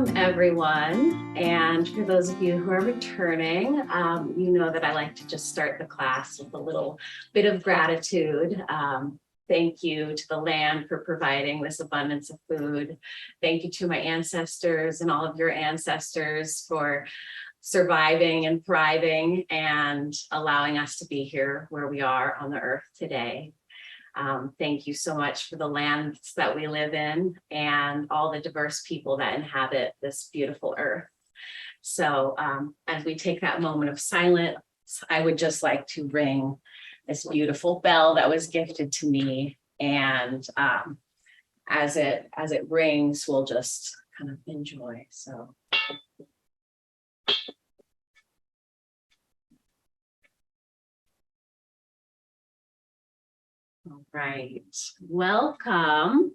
Welcome everyone. And for those of you who are returning, you know that I like to just start the class with a little bit of gratitude. Thank you to the land for providing this abundance of food. Thank you to my ancestors and all of your ancestors for surviving and thriving and allowing us to be here where we are on the earth today. Thank you so much for the lands that we live in and all the diverse people that inhabit this beautiful earth. So as we take that moment of silence, I would just like to ring this beautiful bell that was gifted to me. And as it rings, we'll just kind of enjoy. So. All right, welcome.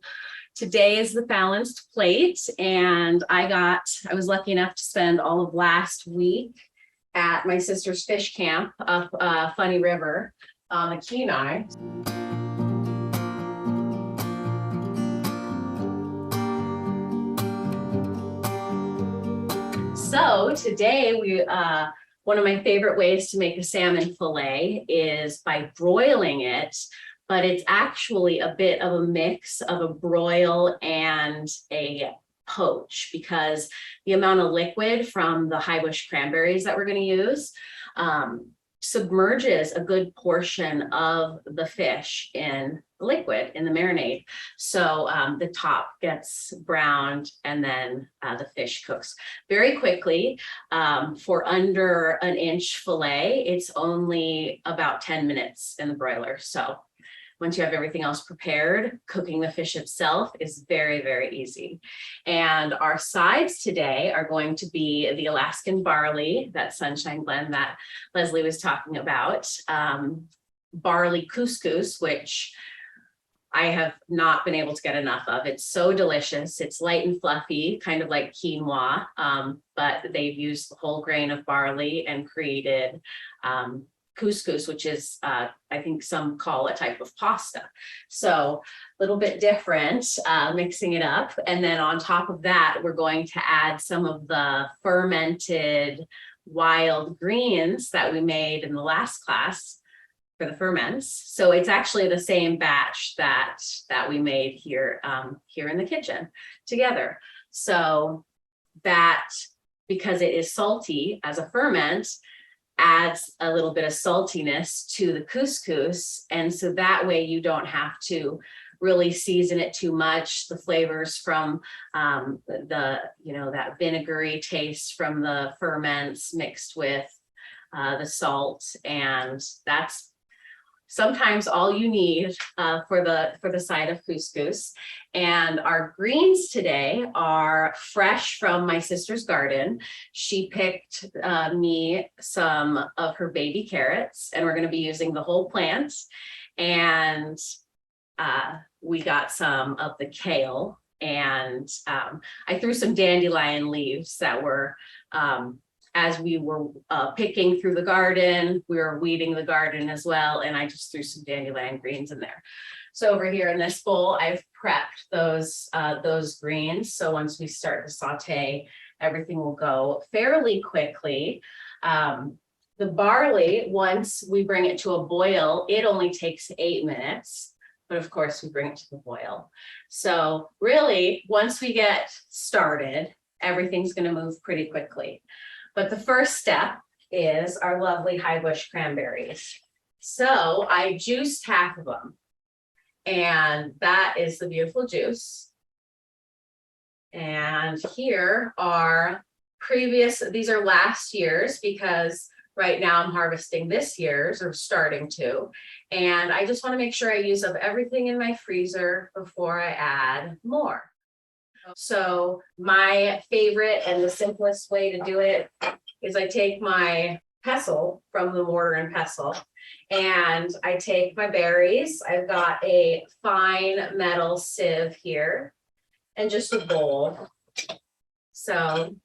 Today is the balanced plate, and I was lucky enough to spend all of last week at my sister's fish camp up Funny River on the Kenai. So today one of my favorite ways to make a salmon fillet is by broiling it. But it's actually a bit of a mix of a broil and a poach because the amount of liquid from the Highbush cranberries that we're going to use submerges a good portion of the fish in the liquid, in the marinade. So the top gets browned and then the fish cooks very quickly. For under an inch fillet, it's only about 10 minutes in the broiler. So once you have everything else prepared, cooking the fish itself is very, very easy. And our sides today are going to be the Alaskan barley, that sunshine blend that Leslie was talking about, barley couscous, which I have not been able to get enough of. It's so delicious. It's light and fluffy, kind of like quinoa, but they've used the whole grain of barley and created couscous, which is, I think some call a type of pasta. So a little bit different, mixing it up. And then on top of that, we're going to add some of the fermented wild greens that we made in the last class for the ferments. So it's actually the same batch that we made here, here in the kitchen together. So that, because it is salty as a ferment, adds a little bit of saltiness to the couscous. And so that way you don't have to really season it too much. The flavors from that vinegary taste from the ferments mixed with the salt. And that's sometimes all you need for the side of couscous. And our greens today are fresh from my sister's garden. She picked me some of her baby carrots, and we're going to be using the whole plant. And we got some of the kale, and I threw some dandelion leaves that were as we were picking through the garden, we were weeding the garden as well, and I just threw some dandelion greens in there. So over here in this bowl, I've prepped those greens. So once we start to saute, everything will go fairly quickly. The barley, once we bring it to a boil, it only takes 8 minutes. But of course, we bring it to the boil. So really, once we get started, everything's going to move pretty quickly. But the first step is our lovely Highbush cranberries. So I juiced half of them, and that is the beautiful juice. And here are these are last year's, because right now I'm harvesting this year's, or starting to. And I just want to make sure I use up everything in my freezer before I add more. So my favorite and the simplest way to do it is I take my pestle from the mortar and pestle, and I take my berries. I've got a fine metal sieve here and just a bowl. So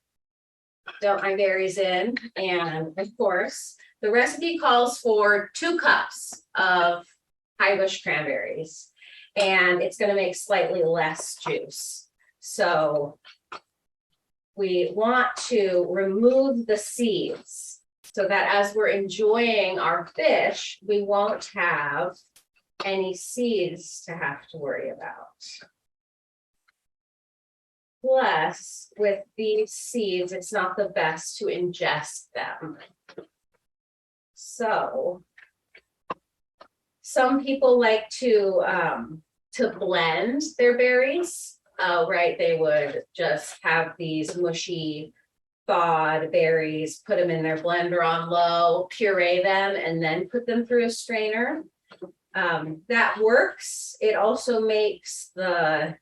dump my berries in, and of course the recipe calls for 2 cups of Highbush cranberries, and it's going to make slightly less juice. So we want to remove the seeds so that as we're enjoying our fish, we won't have any seeds to have to worry about. Plus, with these seeds, it's not the best to ingest them. So, some people like to blend their berries. Right, they would just have these mushy thawed berries, put them in their blender on low, puree them, and then put them through a strainer. That works. It also makes the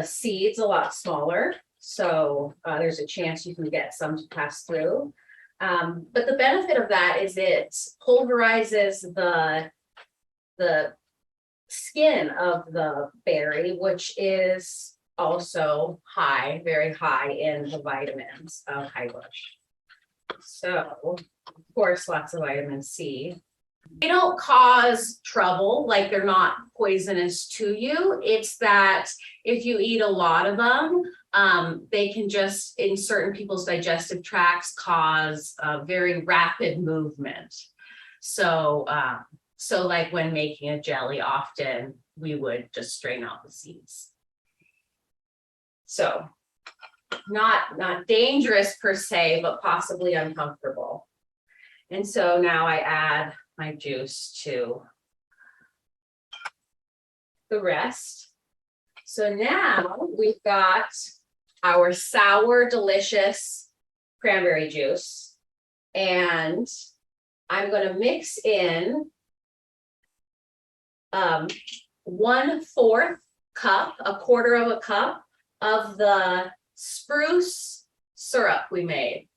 seeds a lot smaller, so there's a chance you can get some to pass through. But the benefit of that is it pulverizes the skin of the berry, which is also high, very high in the vitamins of Highbush. So, of course, lots of vitamin C. They don't cause trouble, like they're not poisonous to you. It's that if you eat a lot of them, they can just, in certain people's digestive tracts, cause a very rapid movement. So, so like when making a jelly, often we would just strain out the seeds. So not dangerous per se, but possibly uncomfortable. And so now I add my juice to the rest. So now we've got our sour, delicious cranberry juice, and I'm going to mix in 1/4 cup, a quarter of a cup of the spruce syrup we made.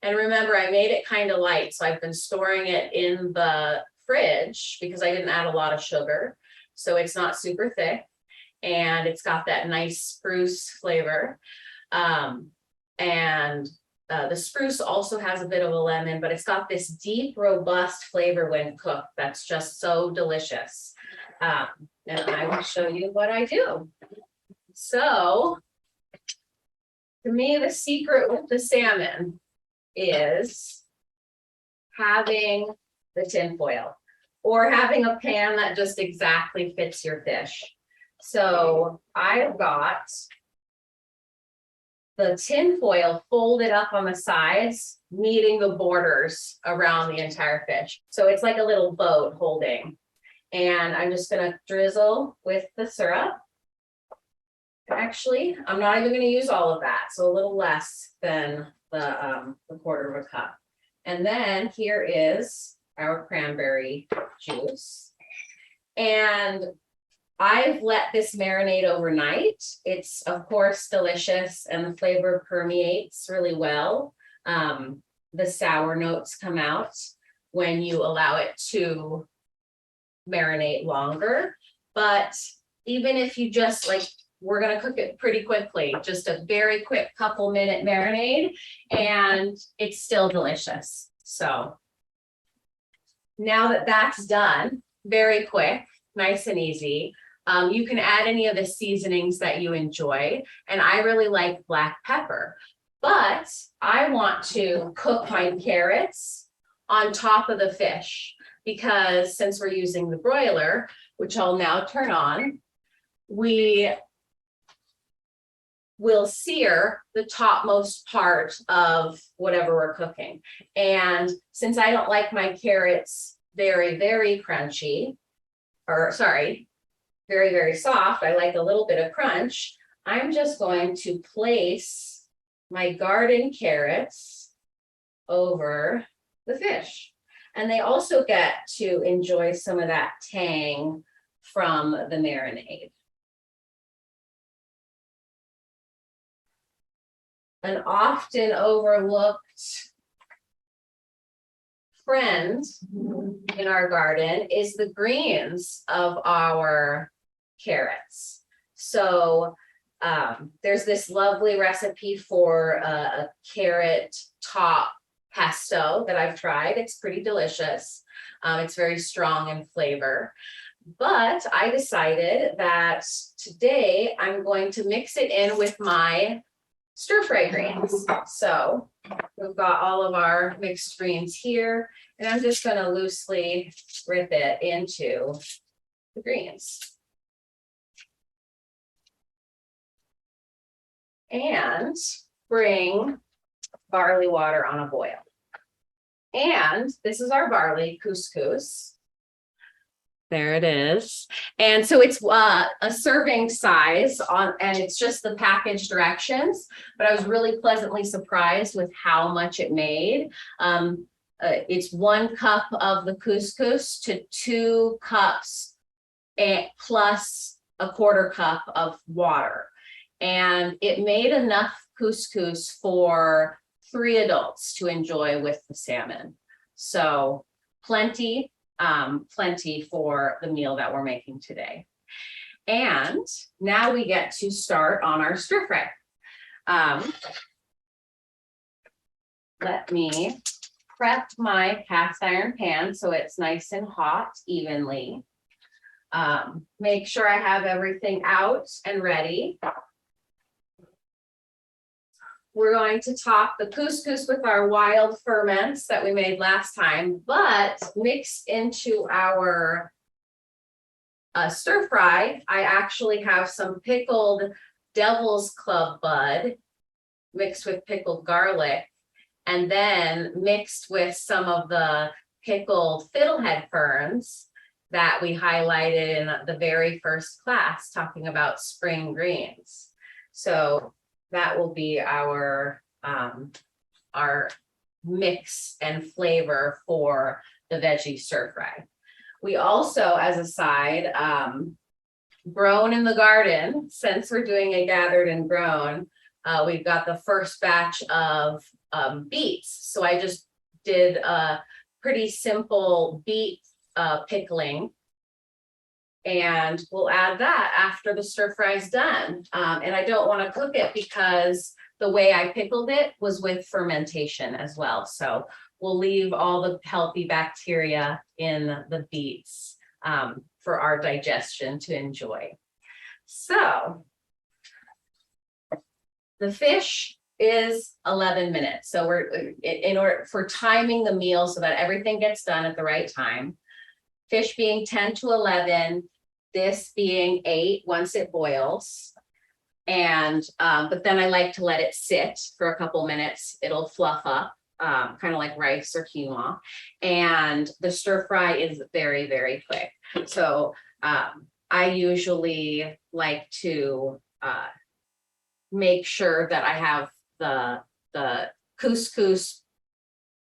And remember, I made it kind of light, so I've been storing it in the fridge because I didn't add a lot of sugar. So it's not super thick, and it's got that nice spruce flavor. The spruce also has a bit of a lemon, but it's got this deep, robust flavor when cooked that's just so delicious. And I will show you what I do. So, to me, the secret with the salmon is having the tin foil or having a pan that just exactly fits your fish. So I've got the tin foil folded up on the sides, meeting the borders around the entire fish. So it's like a little boat holding. And I'm just gonna drizzle with the syrup. Actually, I'm not even gonna use all of that, so a little less than the quarter of a cup. And then here is our cranberry juice. And I've let this marinate overnight. It's of course delicious and the flavor permeates really well. The sour notes come out when you allow it to marinate longer. But even if you just we're going to cook it pretty quickly, just a very quick couple minute marinade, and it's still delicious. So now that that's done, very quick, nice and easy, you can add any of the seasonings that you enjoy. And I really like black pepper, but I want to cook my carrots on top of the fish because since we're using the broiler, which I'll now turn on, we will sear the topmost part of whatever we're cooking. And since I don't like my carrots very, very crunchy, or sorry, very, very soft, I like a little bit of crunch, I'm just going to place my garden carrots over the fish. And they also get to enjoy some of that tang from the marinade. An often overlooked friend in our garden is the greens of our carrots. So there's this lovely recipe for a carrot top pesto that I've tried. It's pretty delicious. It's very strong in flavor. But I decided that today I'm going to mix it in with my stir fry greens. So we've got all of our mixed greens here, and I'm just going to loosely rip it into the greens. And bring barley water on a boil. And this is our barley couscous. There it is. And so it's a serving size on, and it's just the package directions, but I was really pleasantly surprised with how much it made. It's 1 cup of the couscous to 2 cups plus a 1/4 cup of water. And it made enough couscous for 3 adults to enjoy with the salmon. So plenty for the meal that we're making today. And now we get to start on our stir fry. Let me prep my cast iron pan so it's nice and hot evenly. Make sure I have everything out and ready. We're going to top the couscous with our wild ferments that we made last time, but mixed into our stir fry, I actually have some pickled Devil's Club bud mixed with pickled garlic, and then mixed with some of the pickled fiddlehead ferns that we highlighted in the very first class, talking about spring greens. So that will be our mix and flavor for the veggie stir fry. We also, as a side, grown in the garden, since we're doing a gathered and grown, we've got the first batch of beets. So I just did a pretty simple beet pickling. And we'll add that after the stir fry is done. And I don't want to cook it because the way I pickled it was with fermentation as well. So we'll leave all the healthy bacteria in the beets for our digestion to enjoy. So the fish is 11 minutes. So we're in order for timing the meal so that everything gets done at the right time. Fish being 10 to 11, this being 8 once it boils. And, but then I like to let it sit for a couple minutes. It'll fluff up, kind of like rice or quinoa. And the stir fry is very, very quick. So I usually like to make sure that I have the couscous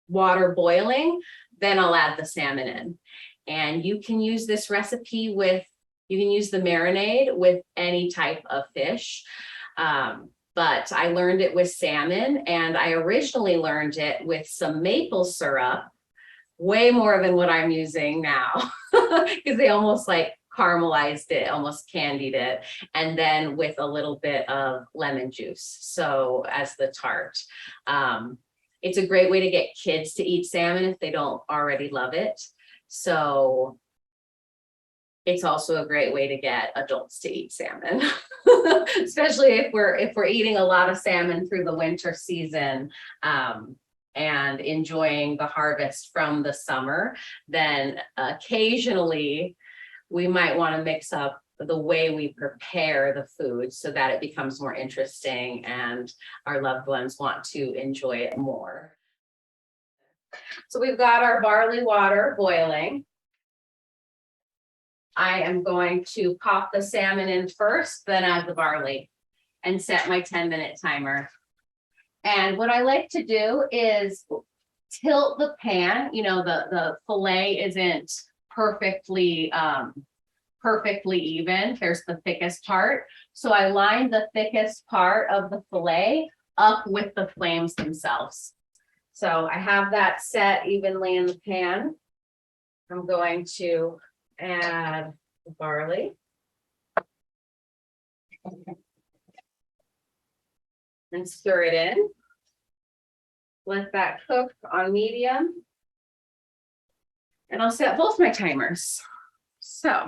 water boiling, then I'll add the salmon in. And you can use this recipe with, you can use the marinade with any type of fish. But I learned it with salmon, and I originally learned it with some maple syrup, way more than what I'm using now, because they almost like caramelized it, almost candied it, and then with a little bit of lemon juice. So as the tart. It's a great way to get kids to eat salmon if they don't already love it. So it's also a great way to get adults to eat salmon, especially if we're eating a lot of salmon through the winter season and enjoying the harvest from the summer. Then occasionally we might want to mix up the way we prepare the food so that it becomes more interesting and our loved ones want to enjoy it more. So we've got our barley water boiling. I am going to pop the salmon in first, then add the barley and set my 10-minute timer. And what I like to do is tilt the pan. You know, the fillet isn't perfectly even. There's the thickest part. So I line the thickest part of the fillet up with the flames themselves. So I have that set evenly in the pan. I'm going to add the barley. And stir it in. Let that cook on medium. And I'll set both my timers. So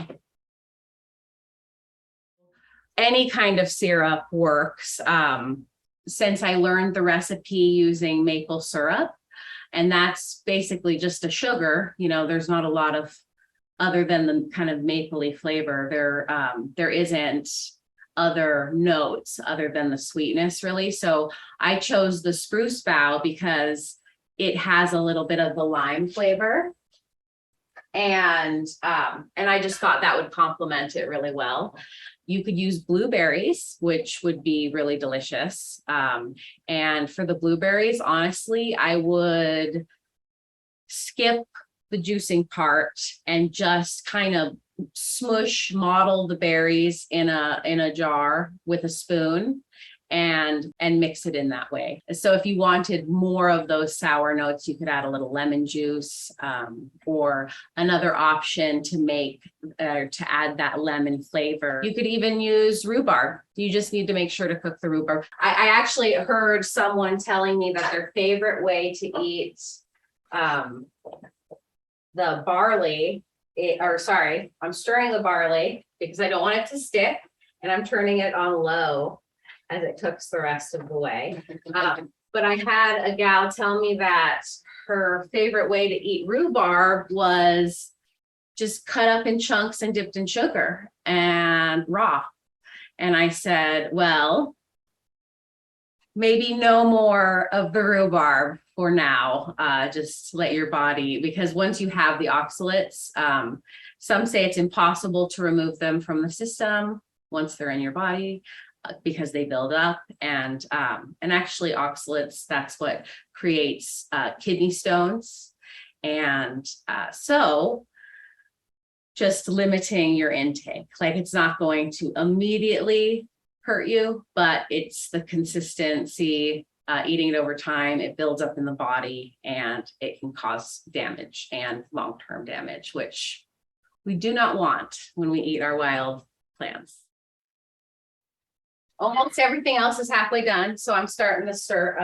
any kind of syrup works. since I learned the recipe using maple syrup, and that's basically just a sugar, you know, there's not a lot of, other than the kind of mapley flavor, there isn't other notes other than the sweetness really. So I chose the spruce bough because it has a little bit of the lime flavor. And I just thought that would complement it really well. You could use blueberries, which would be really delicious. And for the blueberries, honestly, I would skip the juicing part and just kind of model the berries in a jar with a spoon and mix it in that way. So if you wanted more of those sour notes, you could add a little lemon juice, or another option to add that lemon flavor. You could even use rhubarb. You just need to make sure to cook the rhubarb. I actually heard someone telling me that their favorite way to eat the barley, I'm stirring the barley because I don't want it to stick, and I'm turning it on low as it cooks the rest of the way. But I had a gal tell me that her favorite way to eat rhubarb was just cut up in chunks and dipped in sugar and raw. And I said, well, maybe no more of the rhubarb for now. Just let your body, because once you have the oxalates, some say it's impossible to remove them from the system once they're in your body, because they build up, and actually oxalates, that's what creates kidney stones. And so just limiting your intake, like it's not going to immediately hurt you, but it's the consistency, eating it over time, it builds up in the body and it can cause damage and long-term damage, which we do not want when we eat our wild plants. Almost everything else is halfway done, so I'm starting to stir.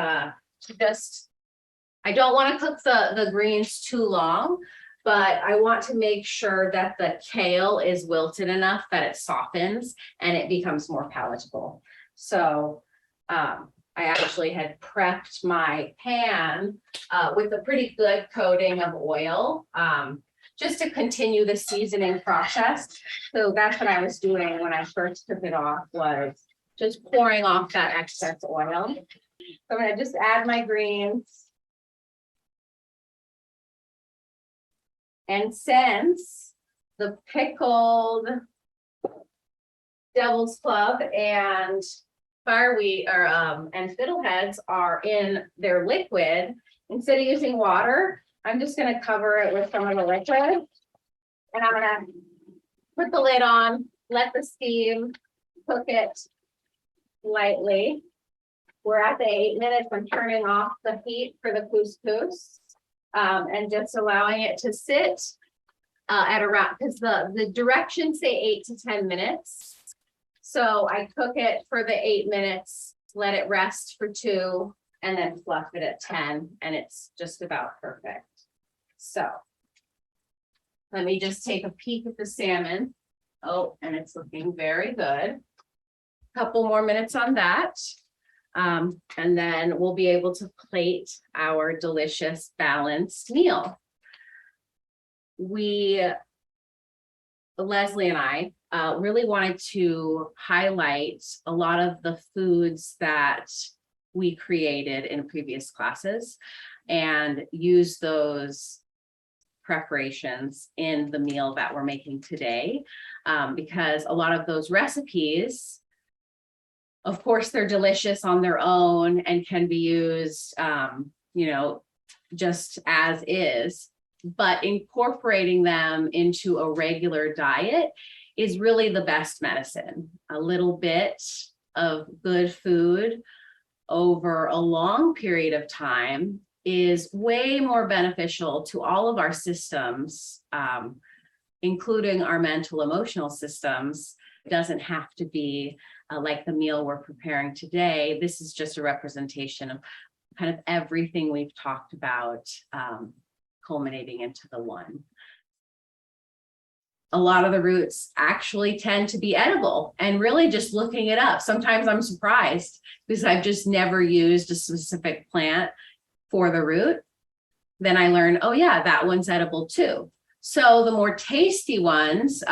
I don't want to cook the greens too long, but I want to make sure that the kale is wilted enough that it softens and it becomes more palatable. So I actually had prepped my pan with a pretty good coating of oil, just to continue the seasoning process. So that's what I was doing when I first took it off, was just pouring off that excess oil. So I'm going to just add my greens. And since the pickled devil's club and fireweed and fiddleheads are in their liquid, instead of using water, I'm just going to cover it with some of the liquid. And I'm going to put the lid on, let the steam cook it lightly. We're at the 8 minutes. I'm turning off the heat for the couscous, and just allowing it to sit at around, because the directions say 8 to 10 minutes. So I cook it for the 8 minutes, let it rest for 2, and then fluff it at 10, and it's just about perfect. So let me just take a peek at the salmon. Oh, and it's looking very good. Couple more minutes on that. And then we'll be able to plate our delicious balanced meal. Leslie and I really wanted to highlight a lot of the foods that we created in previous classes and use those preparations in the meal that we're making today, because a lot of those recipes, of course, they're delicious on their own and can be used, just as is, but incorporating them into a regular diet is really the best medicine. A little bit of good food over a long period of time is way more beneficial to all of our systems, including our mental, emotional systems. It doesn't have to be like the meal we're preparing today. This is just a representation of kind of everything we've talked about, culminating into the one. a lot of the roots actually tend to be edible, and really just looking it up. Sometimes I'm surprised because I've just never used a specific plant for the root. Then I learned, oh yeah, that one's edible too. So the more tasty ones,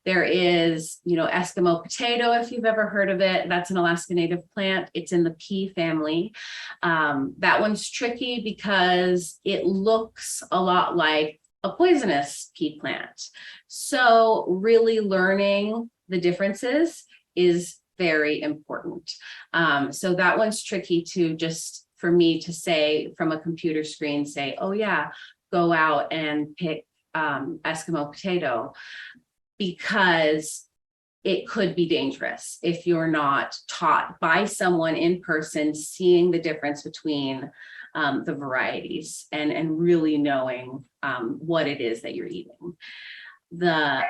there is, Eskimo potato, if you've ever heard of it. That's an Alaskan native plant. It's in the pea family. That one's tricky because it looks a lot like a poisonous pea plant. So really learning the differences is very important. So that one's tricky to just, for me to say from a computer screen, say, oh yeah, go out and pick Eskimo potato, because it could be dangerous if you're not taught by someone in person, seeing the difference between the varieties and really knowing what it is that you're eating. There's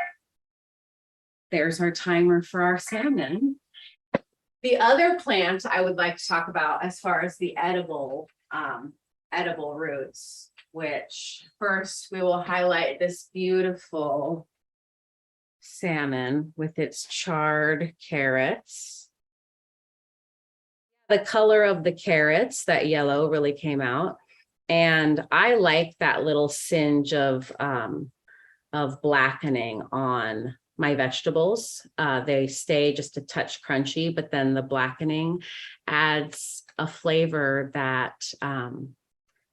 our timer for our salmon. The other plant I would like to talk about as far as the edible roots, which first we will highlight this beautiful salmon with its charred carrots. The color of the carrots, that yellow, really came out. And I like that little singe of blackening on my vegetables. They stay just a touch crunchy, but then the blackening adds a flavor that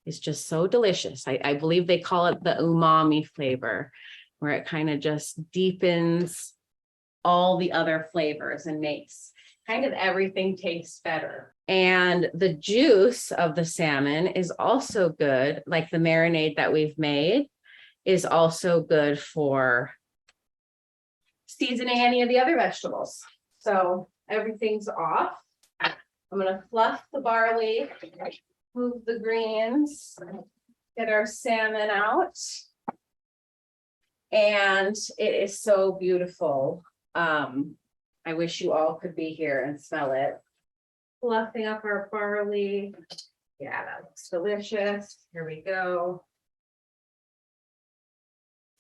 is just so delicious. I believe they call it the umami flavor, where it kind of just deepens all the other flavors and makes kind of everything taste better. And the juice of the salmon is also good, like the marinade that we've made is also good for seasoning any of the other vegetables. So everything's off. I'm going to fluff the barley, move the greens, get our salmon out. And it is so beautiful. I wish you all could be here and smell it. Fluffing up our barley. Yeah, that looks delicious. Here we go.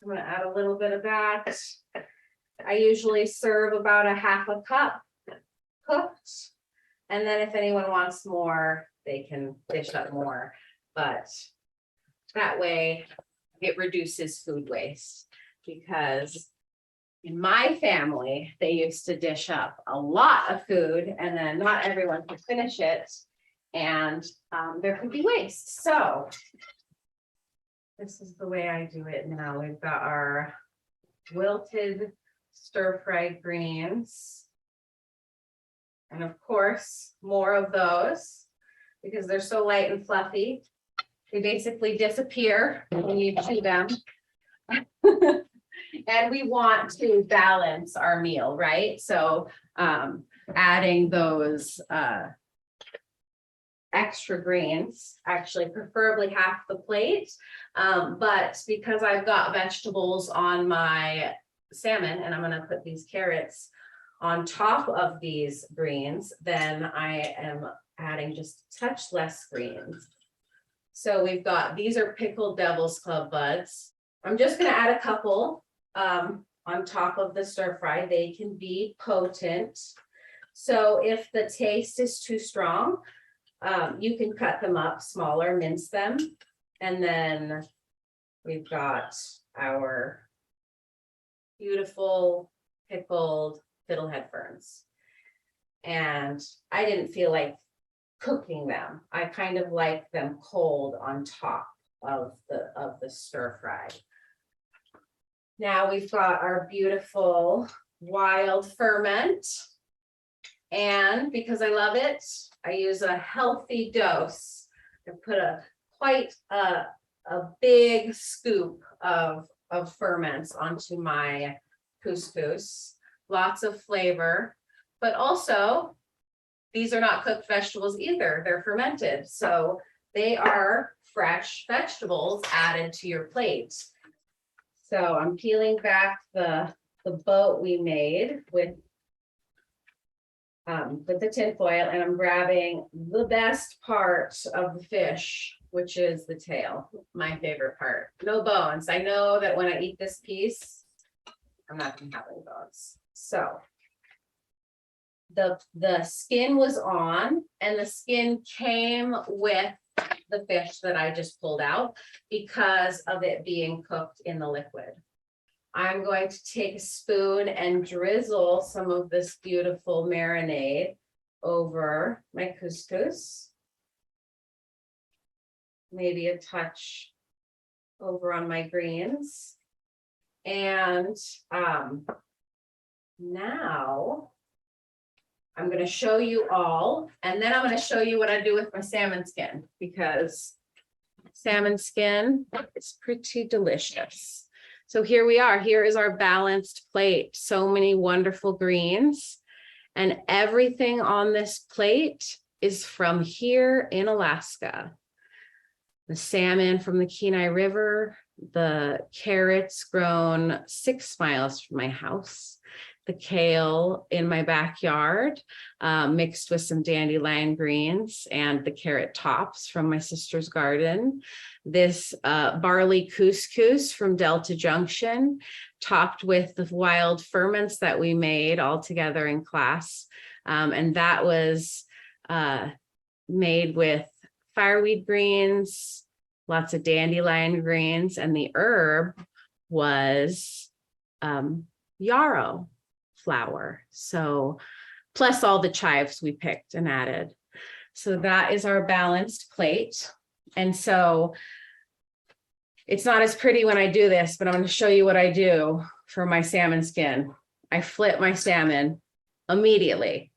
I'm going to add a little bit of that. I usually serve about a half a cup cooked. And then if anyone wants more, they can dish up more. But that way it reduces food waste, because in my family, they used to dish up a lot of food and then not everyone could finish it. And there could be waste. So this is the way I do it now. We've got our wilted stir-fried greens. And of course, more of those, because they're so light and fluffy. They basically disappear when you chew them. And we want to balance our meal, right? So adding those extra greens, actually preferably half the plate. But because I've got vegetables on my salmon and I'm going to put these carrots on top of these greens, then I am adding just a touch less greens. So we've got, these are pickled Devil's Club buds. I'm just going to add a couple on top of the stir fry. They can be potent. So if the taste is too strong, you can cut them up smaller, mince them. And then we've got our beautiful pickled fiddlehead ferns. And I didn't feel like cooking them. I kind of like them cold on top of the stir fry. Now we've got our beautiful wild ferment. And because I love it, I use a healthy dose. I put quite a big scoop of ferments onto my couscous. Lots of flavor, but also these are not cooked vegetables either. They're fermented. So they are fresh vegetables added to your plate. So I'm peeling back the boat we made with the tin foil, and I'm grabbing the best part of the fish, which is the tail, my favorite part. No bones. I know that when I eat this piece, I'm not gonna have any dogs. So the skin was on, and the skin came with the fish that I just pulled out because of it being cooked in the liquid. I'm going to take a spoon and drizzle some of this beautiful marinade over my couscous. Maybe a touch over on my greens. And now I'm going to show you all, and then I'm going to show you what I do with my salmon skin, because salmon skin is pretty delicious. So here we are. Here is our balanced plate. So many wonderful greens, and everything on this plate is from here in Alaska. The salmon from the Kenai River, the carrots grown 6 miles from my house, the kale in my backyard, mixed with some dandelion greens, and the carrot tops from my sister's garden. This barley couscous from Delta Junction, topped with the wild ferments that we made all together in class. And that was made with fireweed greens, lots of dandelion greens, and the herb was yarrow flower. So plus all the chives we picked and added. So that is our balanced plate. And so it's not as pretty when I do this, but I'm going to show you what I do for my salmon skin. I flip my salmon immediately,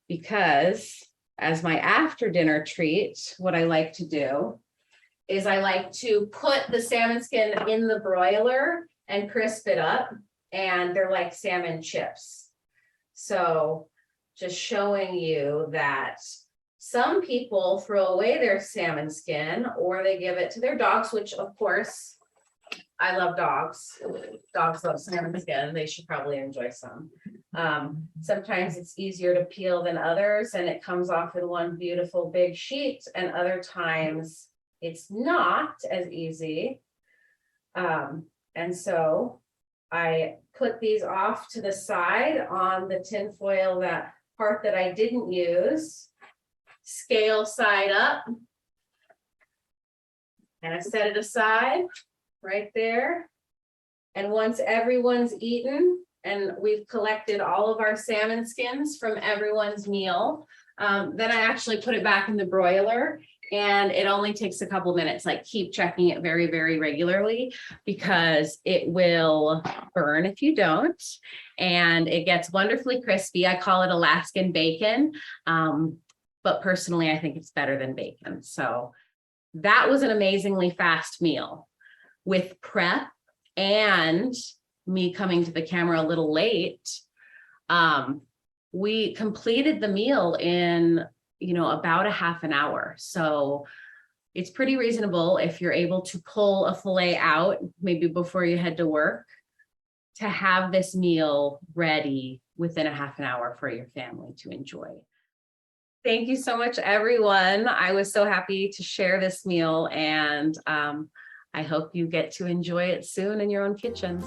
because as my after dinner treat, what I like to do is I like to put the salmon skin in the broiler and crisp it up, and they're like salmon chips. So just showing you that some people throw away their salmon skin, or they give it to their dogs, which of course, I love dogs. Dogs love salmon skin. They should probably enjoy some. Sometimes it's easier to peel than others, and it comes off in one beautiful big sheet, and other times it's not as easy. And so I put these off to the side on the tin foil, that part that I didn't use, scale side up, and I set it aside right there. And once everyone's eaten and we've collected all of our salmon skins from everyone's meal, then I actually put it back in the broiler, and it only takes a couple minutes. Like, keep checking it very, very regularly, because it will burn if you don't, and it gets wonderfully crispy. I call it Alaskan bacon, but personally I think it's better than bacon. So that was an amazingly fast meal with prep and me coming to the camera a little late. We completed the meal in, about a half an hour. So it's pretty reasonable if you're able to pull a fillet out, maybe before you head to work, to have this meal ready within a half an hour for your family to enjoy. Thank you so much, everyone. I was so happy to share this meal, and I hope you get to enjoy it soon in your own kitchens.